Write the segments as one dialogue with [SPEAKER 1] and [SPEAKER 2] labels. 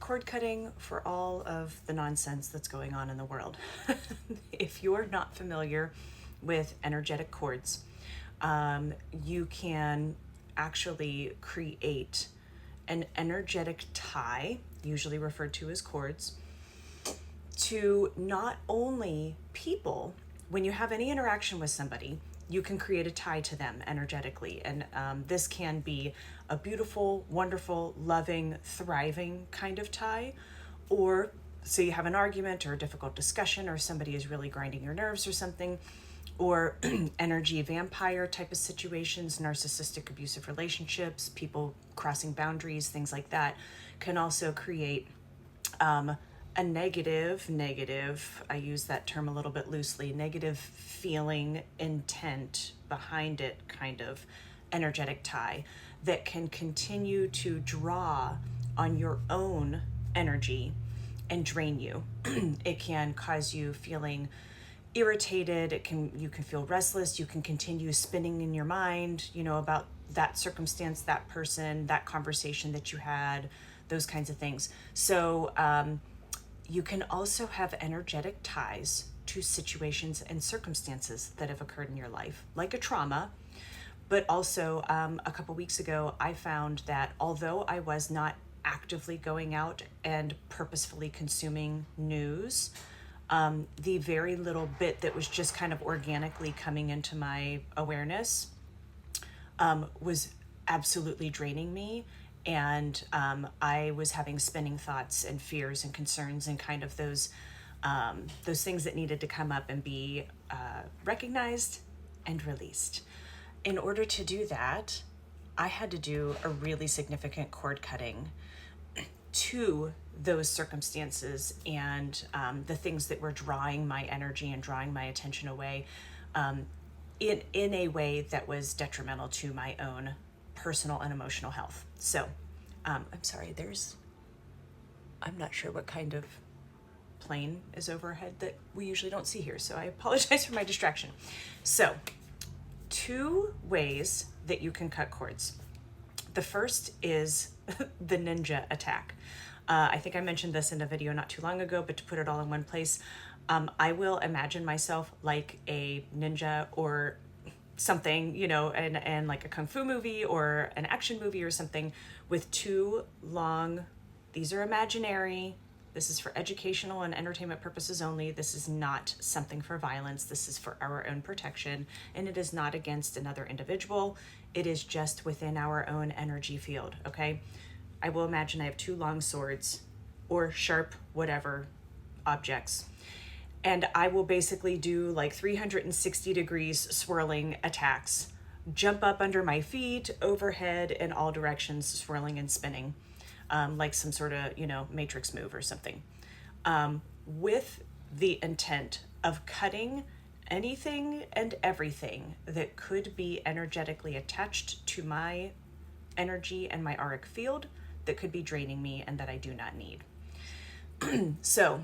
[SPEAKER 1] cord cutting for all of the nonsense that's going on in the world. If you're not familiar with energetic cords, you can actually create an energetic tie, usually referred to as cords, to not only people. When you have any interaction with somebody, you can create a tie to them energetically. And this can be a beautiful, wonderful, loving, thriving kind of tie. Or so you have an argument or a difficult discussion, or somebody is really grinding your nerves or something, or energy vampire type of situations, narcissistic abusive relationships, people crossing boundaries, things like that, can also create a negative, I use that term a little bit loosely, negative feeling, intent behind it, kind of energetic tie that can continue to draw on your own energy and drain you. It can cause you feeling irritated. You can feel restless. You can continue spinning in your mind, about that circumstance, that person, that conversation that you had, those kinds of things. So you can also have energetic ties to situations and circumstances that have occurred in your life, like a trauma. But also, a couple weeks ago, I found that although I was not actively going out and purposefully consuming news, the very little bit that was just kind of organically coming into my awareness was absolutely draining me. And I was having spinning thoughts and fears and concerns and kind of those things that needed to come up and be recognized and released. In order to do that, I had to do a really significant cord cutting to those circumstances and the things that were drawing my energy and drawing my attention away in a way that was detrimental to my own personal and emotional health. So I'm sorry, I'm not sure what kind of plane is overhead that we usually don't see here, so I apologize for my distraction. So 2 ways that you can cut cords. The first is the ninja attack. I think I mentioned this in a video not too long ago, but to put it all in one place, I will imagine myself like a ninja or something, and like a kung fu movie or an action movie or something with 2 long, these are imaginary, this is for educational and entertainment purposes only. This is not something for violence. This is for our own protection, and it is not against another individual. It is just within our own energy field, okay? I will imagine I have 2 long swords or sharp whatever objects, and I will basically do like 360 degrees swirling attacks, jump up under my feet, overhead, in all directions, swirling and spinning, like some sort of, matrix move or something, with the intent of cutting anything and everything that could be energetically attached to my energy and my auric field that could be draining me and that I do not need. So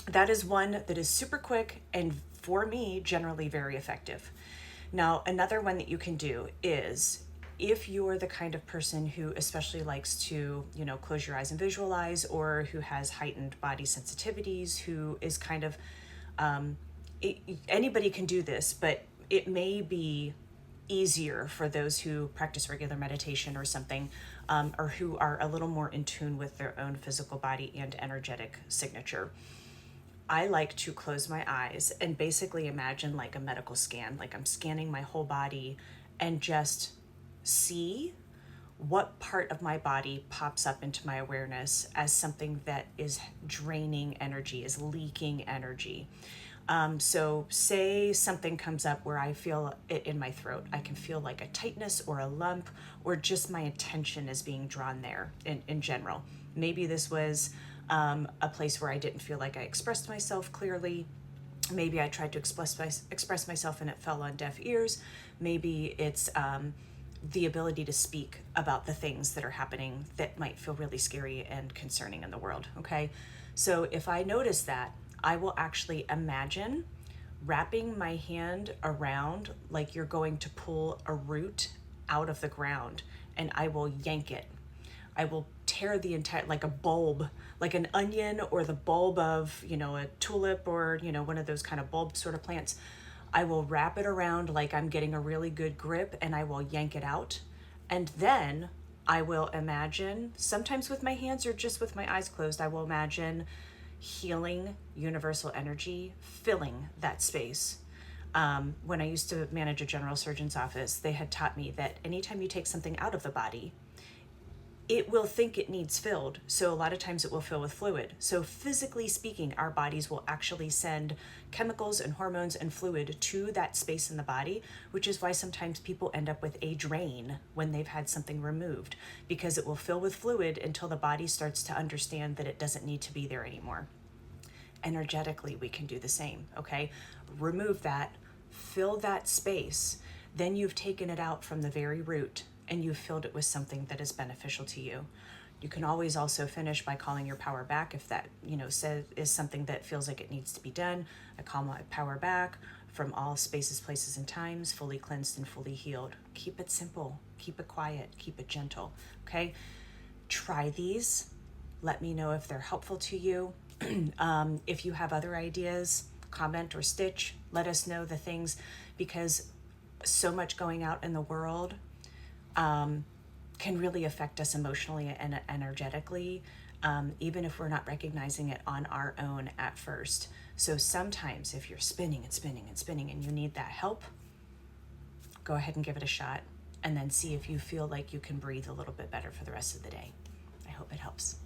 [SPEAKER 1] that is one that is super quick and, for me, generally very effective. Now, another one that you can do is, if you're the kind of person who especially likes to, close your eyes and visualize, or who has heightened body sensitivities, who is kind of, anybody can do this, but it may be easier for those who practice regular meditation or something, or who are a little more in tune with their own physical body and energetic signature. I like to close my eyes and basically imagine like a medical scan, like I'm scanning my whole body, and just see what part of my body pops up into my awareness as something that is draining energy, is leaking energy. So say something comes up where I feel it in my throat. I can feel like a tightness or a lump, or just my attention is being drawn there in general. Maybe this was a place where I didn't feel like I expressed myself clearly. Maybe I tried to express myself and it fell on deaf ears. Maybe it's the ability to speak about the things that are happening that might feel really scary and concerning in the world, okay? So if I notice that, I will actually imagine wrapping my hand around like you're going to pull a root out of the ground, and I will yank it. I will tear the entire, like a bulb, like an onion or the bulb of, a tulip or, one of those kind of bulb sort of plants. I will wrap it around like I'm getting a really good grip, and I will yank it out. And then I will imagine, sometimes with my hands or just with my eyes closed, I will imagine healing universal energy filling that space. When I used to manage a general surgeon's office, they had taught me that anytime you take something out of the body, it will think it needs filled. So a lot of times it will fill with fluid. So physically speaking, our bodies will actually send chemicals and hormones and fluid to that space in the body, which is why sometimes people end up with a drain when they've had something removed, because it will fill with fluid until the body starts to understand that it doesn't need to be there anymore. Energetically, we can do the same, okay? Remove that, fill that space, then you've taken it out from the very root and you've filled it with something that is beneficial to you. You can always also finish by calling your power back if that, is something that feels like it needs to be done. I call my power back from all spaces, places, and times, fully cleansed and fully healed. Keep it simple, keep it quiet, keep it gentle, okay? Try these. Let me know if they're helpful to you. If you have other ideas, comment or stitch. Let us know the things, because so much going out in the world can really affect us emotionally and energetically, even if we're not recognizing it on our own at first. So sometimes if you're spinning and spinning and spinning and you need that help, go ahead and give it a shot, and then see if you feel like you can breathe a little bit better for the rest of the day. I hope it helps.